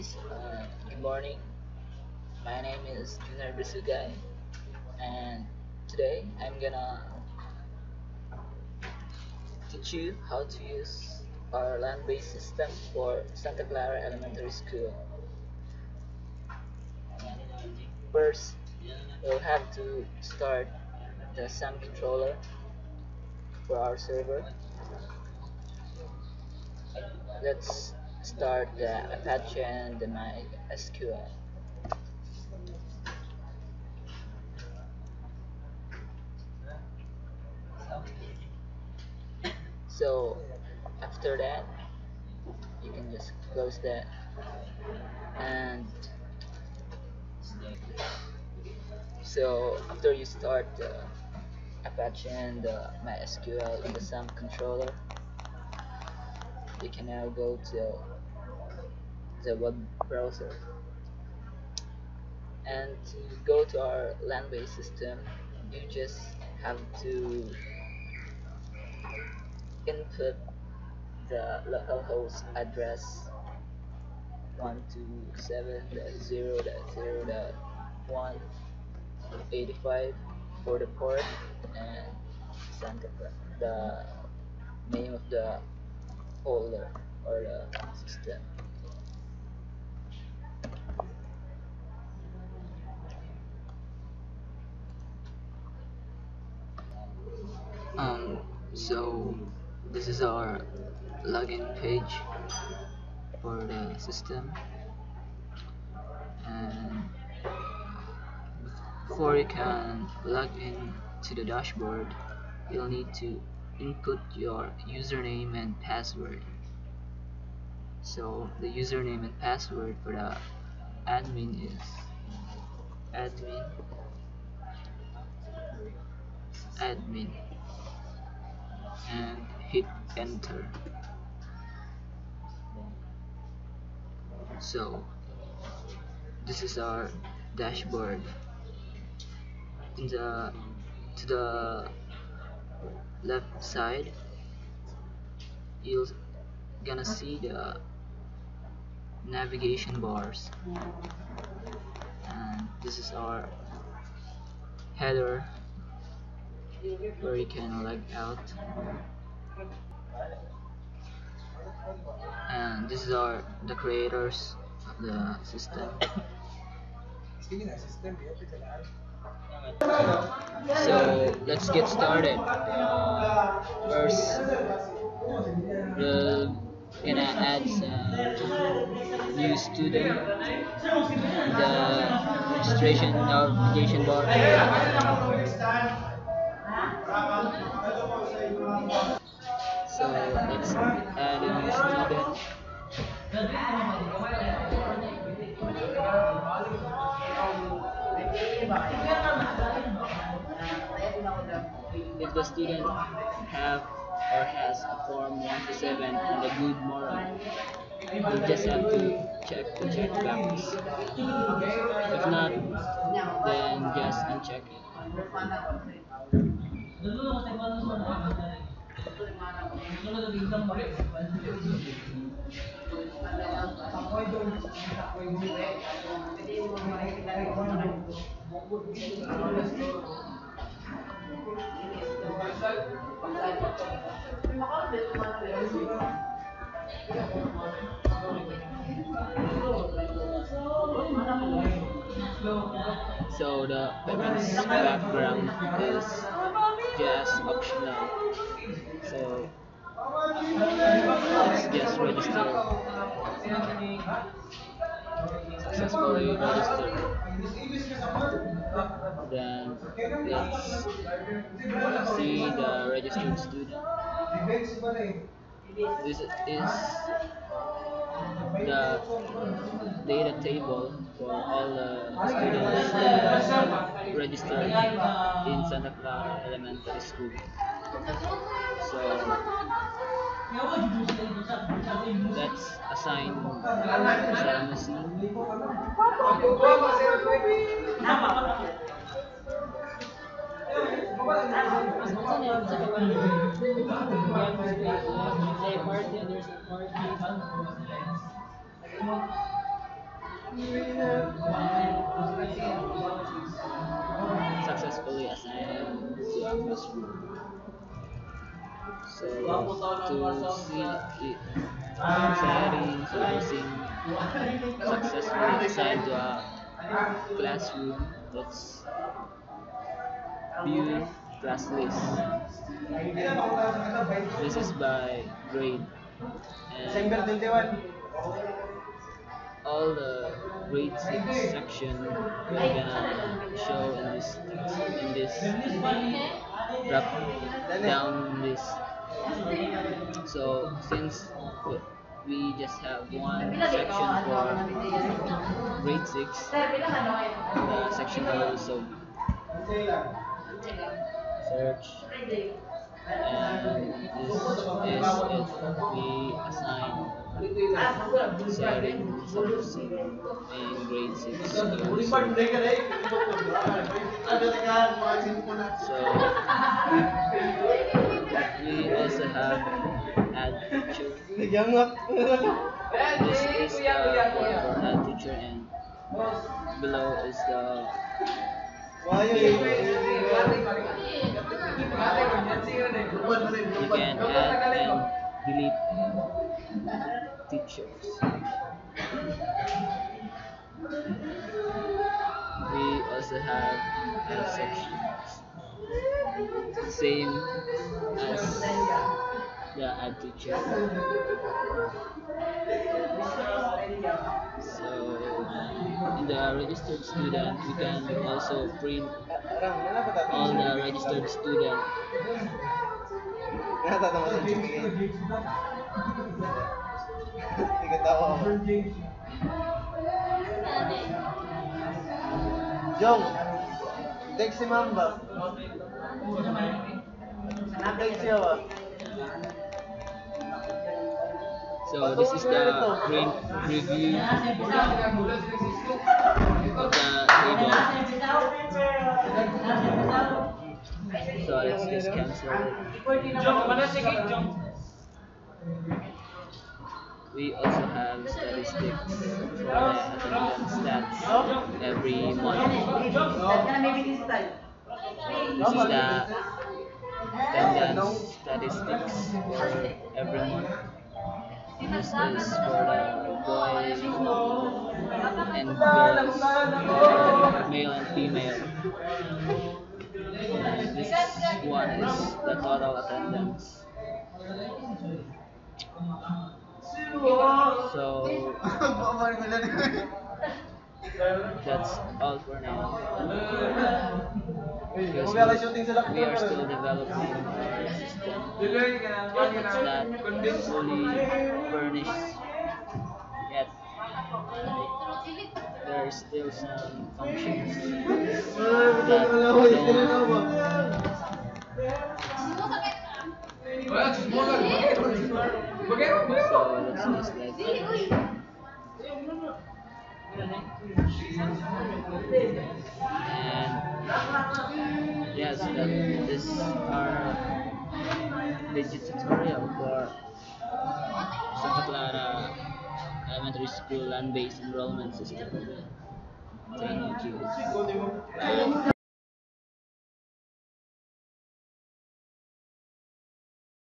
guys, good morning. My name is Junar Bisugay, and today I'm gonna teach you how to use our land-based system for Santa Clara Elementary School. First, we'll have to start the SAM controller for our server. Let's start the Apache and the MySQL. So after that, you can just close that, and so after you start the Apache and the MySQL in the SAM controller, you can now go to the web browser, and to go to our land-based system, you just have to input the localhost address 127.0.0.185 for the port, and Santa the name of the folder or the system. Um, so this is our login page for the system, and before you can log in to the dashboard, you'll need to input your username and password. So the username and password for the admin is admin admin, and hit enter. So this is our dashboard. In the to the left side, you're gonna see the navigation bars, and this is our header where you can log out, and this is our the creators of the system. So let's get started. First, we're gonna add some new student in the registration navigation bar. So let's add a new student. If the student have or has a form 1 to 7 and a good moral, you just have to check the checkbox. If not, then just uncheck it. So the parents background is just optional. So let's just register. Successfully registered. Then let's see the registered student. This is the data table for all the students registered in Santa Clara Elementary School. So let's assign Salamasi. successfully assigned to a classroom. So to see it sharing using successfully assigned to a classroom, let's view class list. This is by grade, and December 21. all the grade 6 section will gonna show in this drop down list. So since we just have one section for grade 6, the section will also search, and this is it. We assign sharing servicing in grade 6 also. So we also have add teacher. This is the form for add teacher, and below is the table. You can add and delete teachers. We also have add sections, same as the add teacher. So in the registered student, we can also print all the registered student. Jong, text si Mamba. Text siya ba? So this is the print review of the table. So let's just cancel it. We also have statistics for the attendance stats every month. This is the attendance statistics for every month. This is for the boys and girls, male and female. And this one is the total attendance. So that's all for now. Because we are still developing our system. It's not fully furnished yet. There are still some functions that don't. So let's just like that. And yes, that is our legit tutorial for Santa Clara Elementary School land-based enrollment system. Thank you.